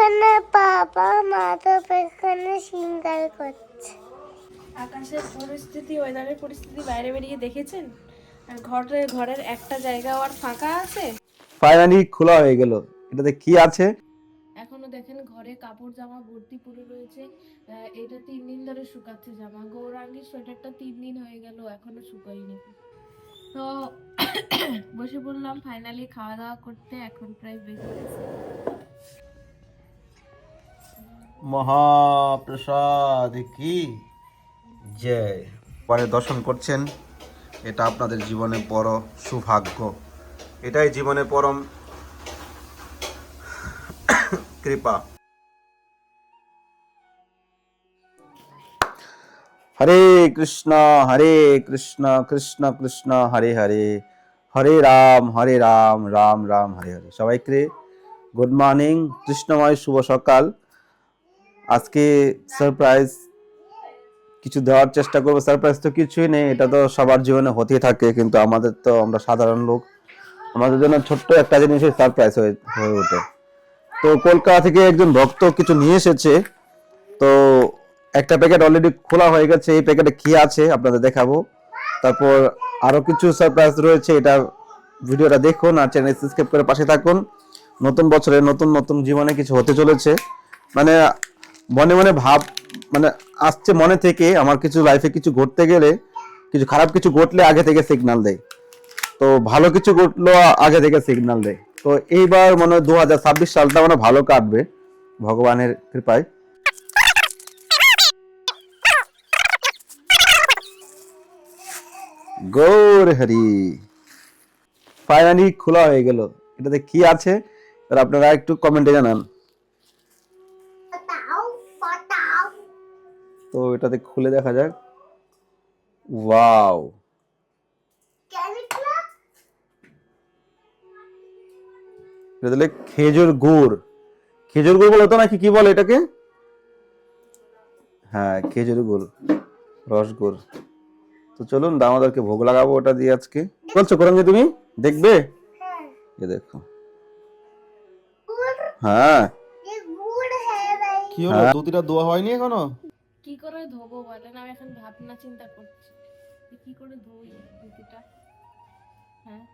এখানে বাবা মাধব এখানে সিঙ্গার করছে। আকাশের পরিস্থিতি, ওয়েদারের পরিস্থিতি বাইরে বেরিয়ে দেখেছেন? আর ঘরের একটা জায়গাও আর ফাঁকা আছে। ফাইনালি খোলা হয়ে গেল। এটাতে কি আছে? এখনো দেখেন ঘরে কাপড় জামা ভর্তি পড়ে রয়েছে। এটা 3 দিন ধরে শুকাচ্ছে জামা। গৌরাঙ্গীর সোয়েটারটা 3 দিন হয়ে গেল এখনো শুকায়নি। তো বসে পড়লাম ফাইনালি খাওয়া দাওয়া করতে। এখন প্রায় বেজে গেছে। মহাপ্রসাদ কি জয়। পরে দর্শন করছেন, এটা আপনাদের জীবনে বড় সৌভাগ্য। এটাই জীবনে পরম কৃপা। হরে কৃষ্ণ কৃষ্ণ কৃষ্ণ হরে হরে, হরে রাম রাম রাম হরে হরে। সবাইকে গুড মর্নিং, কৃষ্ণময় শুভ সকাল। আজকে সারপ্রাইজ কিছু দেওয়ার চেষ্টা করবো। সারপ্রাইজ তো কিছুই নেই, এটা তো সবার জীবনে হতেই থাকে, কিন্তু আমাদের তো আমরা সাধারণ লোক, আমাদের জন্য ছোট্ট একটা জিনিসই সারপ্রাইজ হয়ে ওঠে। তো কলকাতা থেকে একজন ভক্ত কিছু নিয়ে এসেছে, তো একটা প্যাকেট অলরেডি খোলা হয়ে গেছে। এই প্যাকেটে কি আছে আপনাদের দেখাবো। তারপর আরো কিছু সারপ্রাইজ রয়েছে, এটা ভিডিওটা দেখুন আর চ্যানেল সাবস্ক্রাইব করে পাশে থাকুন। নতুন বছরে নতুন নতুন জীবনে কিছু হতে চলেছে, মানে মনে মনে ভাব মানে আসছে মনে থেকে। আমার কিছু লাইফে কিছু ঘটতে গেলে, কিছু খারাপ কিছু ঘটলে আগে থেকে সিগন্যাল দেয়, তো ভালো কিছু ঘটলো আগে থেকে সিগন্যাল দেয়। তো এইবার মনে হয় 2026 সালটা মানে ভালো কাটবে ভগবানের কৃপায়। গৌর হরি। ফাইনালি খোলা হয়ে গেল। এটাতে কি আছে আপনারা একটু কমেন্টে জানান। তো এটাতে খুলে দেখা যাক। ওয়াও, এটা দিলে খেজুর গুড়। খেজুর গুড় বলে তো নাকি, কি বলে এটাকে? হ্যাঁ, খেজুর গুড়, রসগুড়। তো চলুন দামোদরকে ভোগ লাগাবো ওটা দিয়ে আজকে। বলছো করঙ্গি তুমি দেখবে? এ দেখো। হ্যাঁ, কি হলো, দুধটা দোয়া হয়নি এখনো? কি করে ধোবো বলেন? আমি এখন ভাবনা চিন্তা করছি যে কি করে ধোই ধুতিটা। হ্যাঁ,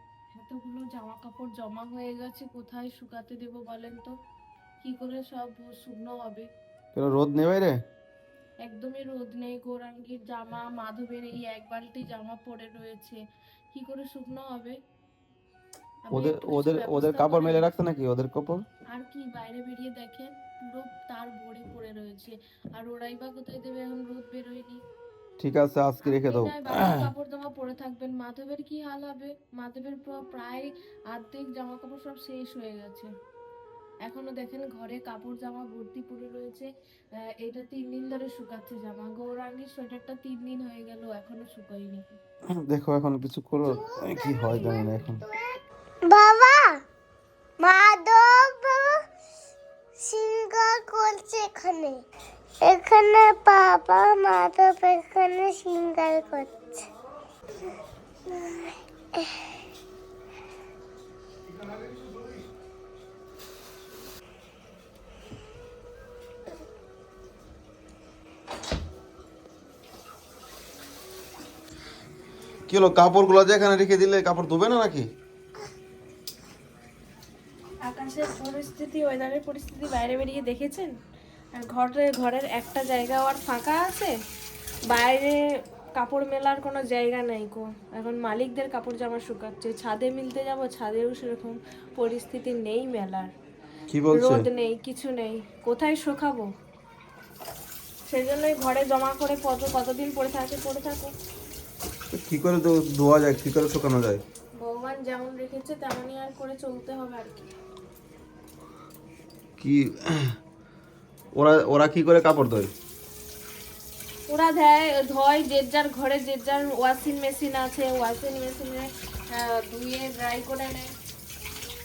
এতগুলো জামা কাপড় জমা হয়ে গেছে, কোথায় শুকাতে দেবো বলেন তো? কি করে সব শুকনো হবে? কেন রোদ নেই বাইরে? একদমই রোদ নেই। গৌরাঙ্গীর জামা, মাধবের এই 1 বালতি জামা পড়ে রয়েছে, কি করে শুকনো হবে? আপনি ওদের একটু কিছু ওদের ওদের ব্যবস্থা কাপড় করেন। মেলে রাখতে নাকি, ওদের কাপড়? আর কি, বাইরে বেরিয়ে দেখেন পুরো তার ভরে পড়ে রয়েছে। আর ওরাই বা কোথায় দেবে, এখন রোদ বেরোয়নি। ঠিক আছে, আজকে রেখে আপনি দাও। নয় বাকি কাপড় জামা পরে থাকবেন, মাধবের কি হাল হবে? মাধবের প্রায় অর্ধেক জামা কাপড় সব শেষ হয়ে গেছে। এখনো দেখেন ঘরে কাপড় জামা ভর্তি পড়ে রয়েছে। এটা 3 দিন ধরে শুকাচ্ছে জামা। গৌরাঙ্গীর সোয়েটারটা 3 দিন হয়ে গেল এখনো শুকায়নি। দেখো এখন কিছু করো, কি হয় জানি না এখন। বাবা মাধব সিঙ্গার করছে এখানে। এখানে বাবা মাধব এখানে সিঙ্গার করছে। কি হলো, কাপড়গুলো যে এখানে রেখে দিলে কাপড় ধুবে না নাকি? আকাশের পরিস্থিতি, ওয়েদারের পরিস্থিতি বাইরে বেরিয়ে দেখেছেন? আর ঘরের একটা জায়গাও আর ফাঁকা আছে। বাইরে কাপড় মেলার কোনো জায়গা নেই গো। এখন মালিকদের কাপড় জামা শুকাচ্ছে। ছাদে মিলতে যাব, ছাদেও সেরকম পরিস্থিতি নেই মেলার। কি বলছে? রোদ নেই, কিছু নেই, কোথায় শুকাবো? সেই জন্যই ঘরে জমা করে কতদিন পড়ে থাকো। কি করে ধোয়া যায়, কি করে শুকানো যায়? ভগবান যেমন রেখেছে তেমনই আর করে চলতে হবে আর কি। কি ওরা ওরা কি করে কাপড় ধোয়? ওরা ধয় যে যার ঘরে যে যার ওয়াশিং মেশিন আছে, ওয়াশিং মেশিনে ধুয়ে ড্রাই করে নেয়।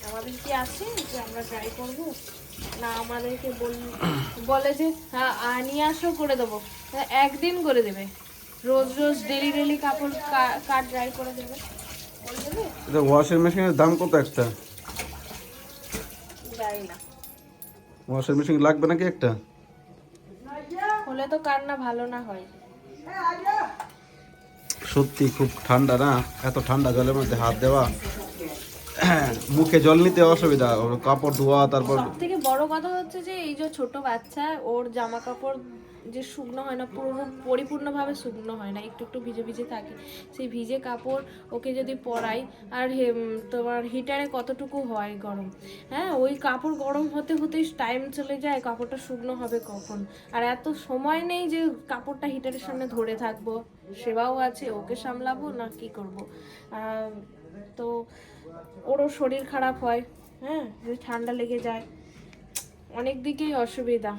আমাদের কি আছে যে আমরা ড্রাই করব? না, আমাদেরকে বলে যে হ্যাঁ নিয়ে আসো, করে দেবো। একদিন করে দেবে, রোজ রোজ ডেলি কাপড় কাট ড্রাই করে দেবে। করে দেবে? এটা ওয়াশিং মেশিনের দাম কত একটা? জানি না। ওয়াশিং মেশিন লাগবে নাকি একটা? হলে তো কার না ভালো না হয়। সত্যি খুব ঠান্ডা না, এত ঠান্ডা জলের মধ্যে হাত দেওয়া, মুখে জল নিতে অসুবিধা, ওর কাপড় ধোয়া, তারপর সব থেকে বড় কথা হচ্ছে যে এই যে ছোট বাচ্চা, ওর জামা কাপড় যে শুকনো হয় না, পরিপূর্ণভাবে শুকনো হয় না, একটু একটু ভিজে ভিজে থাকে। সেই ভিজে কাপড় ওকে যদি পরাই, আর তোমার হিটারে কতটুকু হয় গরম, হ্যাঁ, ওই কাপড় গরম হতে হতেই টাইম চলে যায়, কাপড়টা শুকনো হবে কখন। আর এত সময় নেই যে কাপড়টা হিটারের সামনে ধরে থাকবো, সেবাও আছে, ওকে সামলাবো না কি করব। তো ওরও শরীর খারাপ হয়, হ্যাঁ, যদি ঠান্ডা লেগে যায়, অনেক দিকেই অসুবিধা।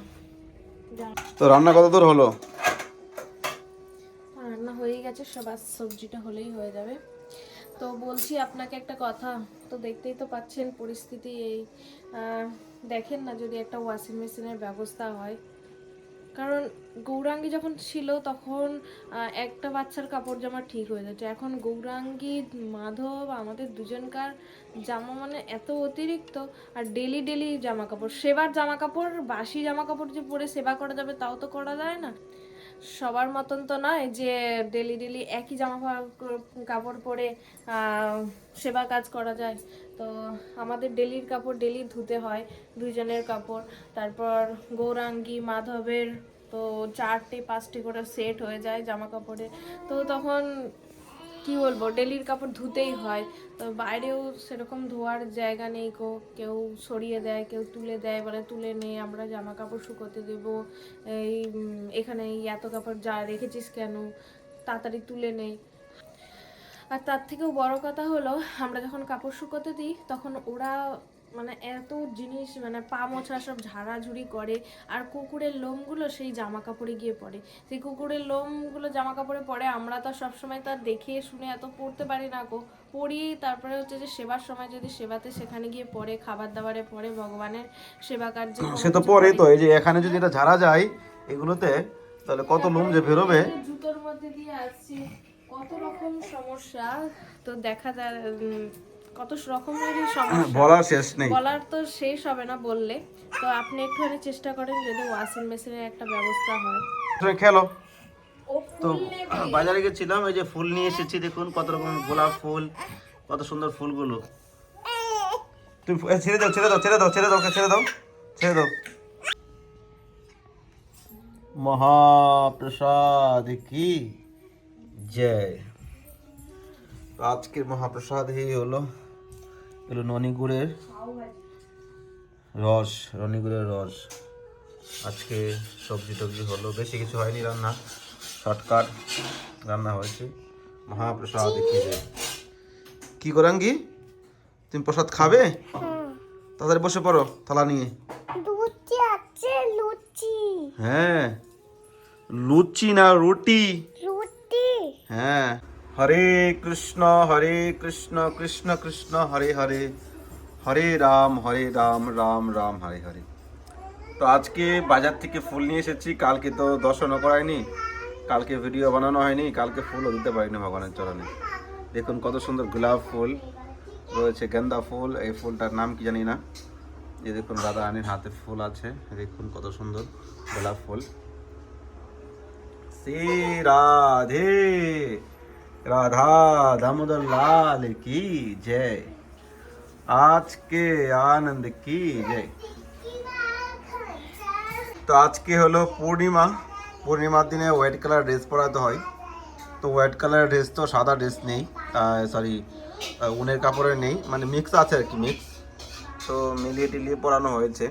তো রান্না কত দূর হলো? রান্না হয়ে গেছে সব, আজ সবজিটা হলেই হয়ে যাবে। তো বলছি আপনাকে একটা কথা, তো দেখতেই তো পাচ্ছেন পরিস্থিতি এই, দেখেন না যদি একটা ওয়াশিং মেশিনের ব্যবস্থা হয়। কারণ গৌরাঙ্গী যখন ছিল তখন একটা বাচ্চার কাপড় জামা ঠিক হয়ে যাচ্ছে, এখন গৌরাঙ্গী, মাধব, আমাদের দুজনকার জামা মানে এত অতিরিক্ত। আর ডেলি ডেলি জামা কাপড়, সেবার জামা কাপড়, বাসি জামা কাপড় যে পরে সেবা করা যাবে তাও তো করা যায় না। সবার মতন তো নয় যে ডেলি ডেলি একই জামা কাপড় পরে সেবা কাজ করা যায়। তো আমাদের ডেলির কাপড় ডেলি ধুতে হয়, দুইজনের কাপড়। তারপর গৌরাঙ্গী, মাধবের তো 4-5টি করে সেট হয়ে যায় জামা কাপড়ে। তো তখন কি বলবো, ডেলির কাপড় ধুতেই হয়। তো বাইরেও সেরকম ধোয়ার জায়গা নেই, কেউ সরিয়ে দেয়, কেউ তুলে দেয়, বলে তুলে নে, আমরা জামা কাপড় শুকোতে দেবো, এই এখানে এত কাপড় যা রেখেছিস কেন, তাড়াতাড়ি তুলে নেই। আর তার থেকেও বড় কথা হলো, আমরা যখন কাপড় শুকোতে দিই তখন ওরা মানে এত জিনিস, মানে পা মোছা সব ঝাড়াঝুড়ি করে, আর কুকুরের লোমগুলো সেই জামা কাপড়ে গিয়ে পড়ে। সেই কুকুরের লোমগুলো জামা কাপড়ে পড়ে, আমরা তো সবসময় তার দেখে শুনে এত পড়তে পারি না পড়ি। তারপরে হচ্ছে যে সেবার সময় যদি সেবাতে সেখানে গিয়ে পড়ে, খাবার দাবারে পড়ে, ভগবানের সেবা কার্যে সে তো পরে তো, এই যে এখানে যদি এটা ঝাড়া যায় এগুলোতে, তাহলে কত লোম যে বেরোবে। জুতোর মধ্যে দিয়ে আসছি, কত রকম সমস্যা, তো দেখা যায় কত রকমেরই সমস্যা, বলার শেষ নেই, বলার তো শেষ হবে না বললে। তো আপনি একটুখানি চেষ্টা করেন যদি ওয়াশিং মেশিনের একটা ব্যবস্থা হয়। তুমি খেলো। ও তো ফুল নেবে। বাজারে গেছিলাম, এই যে ফুল নিয়ে এসেছি, দেখুন কত রকম গোলাপ ফুল, কত সুন্দর ফুলগুলো। তুমি ছেড়ে দাও, ছেড়ে দাও, ছেড়ে দাও, ছেড়ে দাও, ছেড়ে দাও, ছেড়ে দাও। মহাপ্রসাদ কি জয়। তো আজকের মহাপ্রসাদ এই হলো, এগুলো ননিগুড়ের রস, ননিগুড়ের রস। আজকে সবজি টবজি হলো, বেশি কিছু হয়নি রান্না, শর্টকাট রান্না হয়েছে। মহাপ্রসাদ কি জয়। কি করাঙ্গি, তুমি প্রসাদ খাবে? তাড়াতাড়ি বসে পড়ো থালা নিয়ে। লুচি আছে, লুচি। হ্যাঁ, লুচি না রুটি? রুটি। হ্যাঁ। হরে কৃষ্ণ কৃষ্ণ কৃষ্ণ হরে হরে, হরে রাম রাম রাম হরে হরে। তো আজকে বাজার থেকে ফুল নিয়ে এসেছি, কালকে তো দর্শনও করায়নি, কালকে ভিডিও বানানো হয়নি, কালকে ফুলও দিতে পারিনি ভগবানের চরণে। দেখুন কত সুন্দর গোলাপ ফুল রয়েছে, গেন্দা ফুল, এই ফুলটার নাম কি জানি না। এই দেখুন রাধা রানীর হাতে ফুল আছে, দেখুন কত সুন্দর গোলাপ ফুল। শ্রী রাধে রাধা দামোদর লাল কি জয়, আজকে আনন্দ কি জয়। তো আজকে হলো পূর্ণিমা, পূর্ণিমার দিনে হোয়াইট কালার ড্রেস পরাতে হয়। তো হোয়াইট কালার ড্রেস তো সাদা ড্রেস নেই, সরি উনের কাপড়ের নেই, মানে মিক্স আছে আর কি, মিক্স। তো মিলিয়ে টিলিয়ে পরানো হয়েছে,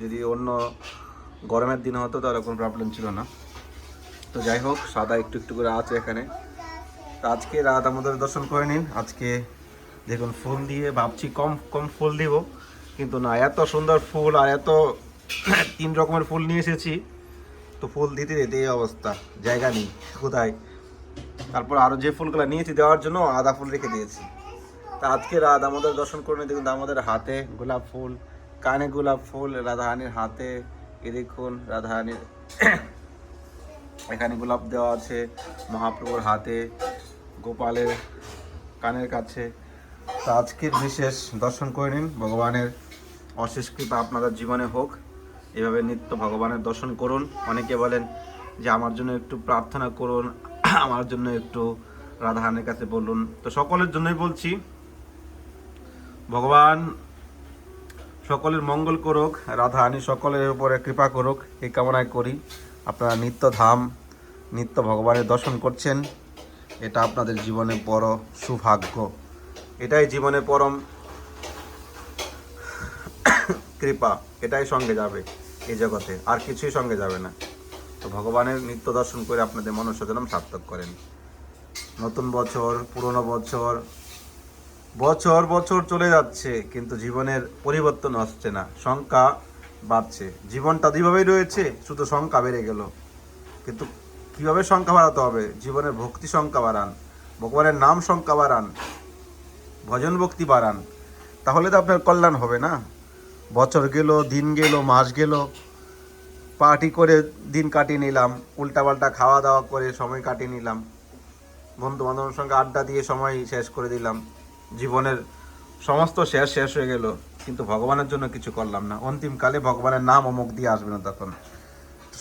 যদি অন্য গরমের দিন হতো তাহলে কোনো প্রবলেম ছিল না। তো যাই হোক, সাদা একটু একটু করে আছে এখানে। তো আজকে রাত আমাদের দর্শন করে নিন। আজকে দেখুন ফুল দিয়ে ভাবছি কম কম ফুল দিব, কিন্তু না, এত সুন্দর ফুল আর এত 3 রকমের ফুল নিয়ে এসেছি, তো ফুল দিতে দিতে এই অবস্থা, জায়গা নেই কোথায়। তারপর আরও যে ফুলগুলো নিয়েছি দেওয়ার জন্য আদা ফুল রেখে দিয়েছি। তা আজকে রাত আমাদের দর্শন করে দেখুন, আমাদের হাতে গোলাপ ফুল, কানে গোলাপ ফুল, রাধারানীর হাতে, এ দেখুন রাধারানীর এখানে গোলাপ দেওয়া আছে, মহাপ্রভুর হাতে, গোপালের কানের কাছে। তো আজকের বিশেষ দর্শন করে নিন, ভগবানের অশেষ কৃপা আপনাদের জীবনে হোক। এভাবে নিত্য ভগবানের দর্শন করুন। অনেকে বলেন যে আমার জন্য একটু প্রার্থনা করুন, আমার জন্য একটু রাধারানীর কাছে বলুন। তো সকলের জন্যই বলছি, ভগবান সকলের মঙ্গল করুক, রাধারানী সকলের উপরে কৃপা করুক, এই কামনায় করি। আপনারা নিত্য ধাম, নিত্য ভগবানের দর্শন করছেন, এটা আপনাদের জীবনে বড় সৌভাগ্য। এটাই জীবনে পরম কৃপা, এটাই সঙ্গে যাবে এই জগতে, আর কিছুই সঙ্গে যাবে না। তো ভগবানের নিত্য দর্শন করে আপনাদের মনুষ্যজন্ম সার্থক করেন। নতুন বছর, পুরনো বছর, বছর বছর চলে যাচ্ছে, কিন্তু জীবনের পরিবর্তন আসছে না, সংখ্যা বাড়ছে। জীবনটা দুইভাবেই রয়েছে, শুধু সংখ্যা বেড়ে গেল। কিন্তু কিভাবে সংখ্যা বাড়াতে হবে? জীবনের ভক্তি সংখ্যা বাড়ান, ভগবানের নাম সংখ্যা বাড়ান, ভজন ভক্তি বাড়ান, তাহলে তো আপনার কল্যাণ হবে না। বছর গেল, দিন গেল, মাস গেল, পার্টি করে দিন কাটিয়ে নিলাম, উল্টাপাল্টা খাওয়া দাওয়া করে সময় কাটিয়ে নিলাম, বন্ধু বান্ধবের সঙ্গে আড্ডা দিয়ে সময় শেষ করে দিলাম, জীবনের সমস্ত শেষ হয়ে গেল, কিন্তু ভগবানের জন্য কিছু করলাম না। অন্তিমকালে ভগবানের নাম ও মুখ দিয়ে আসবে না। তখন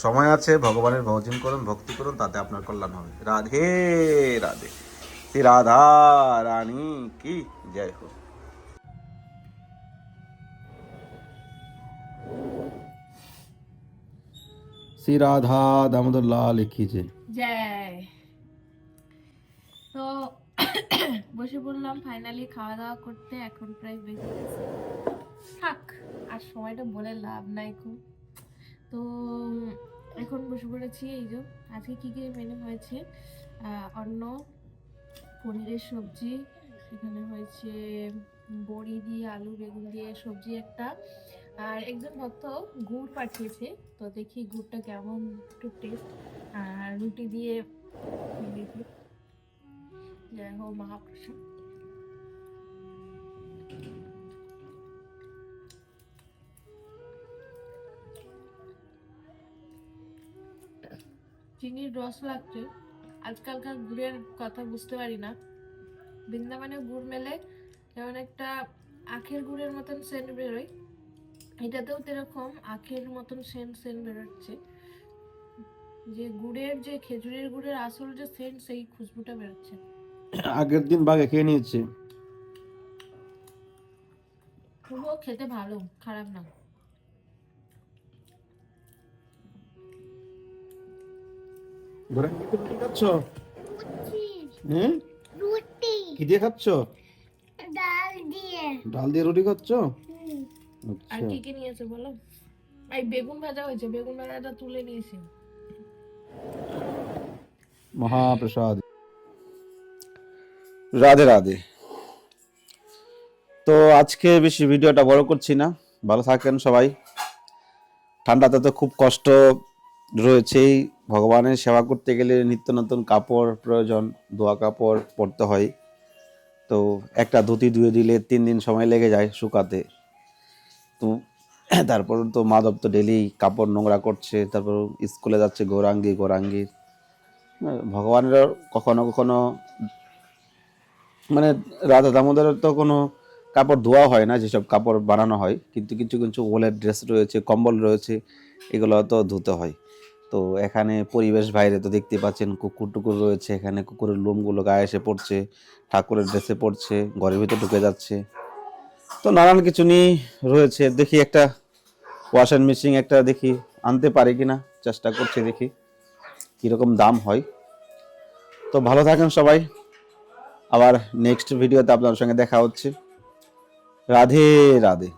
সময় আছে, ভগবানের ভজন করুন, ভক্তি করুন, তাতে আপনার কল্যাণ হবে। রাধে রাধে, শ্রী রাধা রানী কি জয় হোক। শ্রী রাধা দামোদর লাল কি জয়। জয়। তো বসে পড়লাম ফাইনালি খাওয়া দাওয়া করতে। এখন প্রায় বেজে গেছে, থাক আর সময়টা বলে লাভ নাই খুব। তো এখন বসে পড়েছি। এই যে আজকে কি কি মেনু হয়েছে, অন্ন, পনিরের সবজি, এখানে হয়েছে বড়ি দিয়ে আলু বেগুন দিয়ে সবজি একটা, আর একজন ভক্ত গুড় পাঠিয়েছে, তো দেখি গুড়টা কেমন একটু টেস্ট। আর রুটি দিয়ে দেখি, জয় হোক মহাপ্রসাদ। চিনির রস লাগছে। আজকালকার গুড়ের কথা বুঝতে পারি না। বৃন্দাবনে গুড় মেলে যেমন একটা আখের গুড়ের মতন সেন্ট বেরোয়, এটাতেও এরকম আখের মতন সেন্ট বেরোচ্ছে। যে গুড়ের, যে খেজুরের গুড়ের আসল যে সেন্ট, সেই খুশবুটা বেরোচ্ছে। আগের দিন বাগে খেয়ে নিয়েছি, তবুও খেতে ভালো, খারাপ না। রুটি খাচ্ছ? হ্যাঁ, রুটি কি দিয়ে খাচ্ছ? ডাল দিয়ে। ডাল দিয়ে রুটি খাচ্ছ? আর কি কি নিয়েছে বলো? এই বেগুন ভাজা হয়েছে, বেগুন ভাজাটা তুলে নিয়েছি। মহাপ্রসাদ। রাধে রাধে। তো আজকে বেশি ভিডিওটা বড় করছি না, ভালো থাকেন সবাই। ঠান্ডাতে তো খুব কষ্ট রয়েছেই, ভগবানের সেবা করতে গেলে নিত্য নতুন কাপড় প্রয়োজন, ধোয়া কাপড় পরতে হয়। তো একটা ধুতি ধুয়ে দিলে 3 দিন সময় লেগে যায় শুকাতে। তো তারপর তো মাধব তো ডেলি কাপড় নোংরা করছে, তারপর স্কুলে যাচ্ছে গৌরাঙ্গী। ভগবানের কখনো কখনো মানে রাধা দামোদরের তো কোনো কাপড় ধোয়া হয় না, যেসব কাপড় বানানো হয়, কিন্তু কিছু কিছু ওলের ড্রেস রয়েছে, কম্বল রয়েছে, এগুলো তো ধুতে হয়। তো এখানে পরিবেশ বাইরে তো দেখতে পাচ্ছেন, কুকুর টুকুর রয়েছে, এখানে কুকুরের লোমগুলো গায়ে এসে পড়ছে, ঠাকুরের ড্রেসে পড়ছে, ঘরের ভিতরে ঢুকে যাচ্ছে। তো নানান কিছু নিয়ে রয়েছে। দেখি একটা ওয়াশিং মেশিন একটা দেখি আনতে পারি কিনা, চেষ্টা করছি, দেখি কীরকম দাম হয়। তো ভালো থাকেন সবাই, আবার নেক্সট ভিডিওতে আপনার সঙ্গে দেখা হচ্ছে। রাধে রাধে।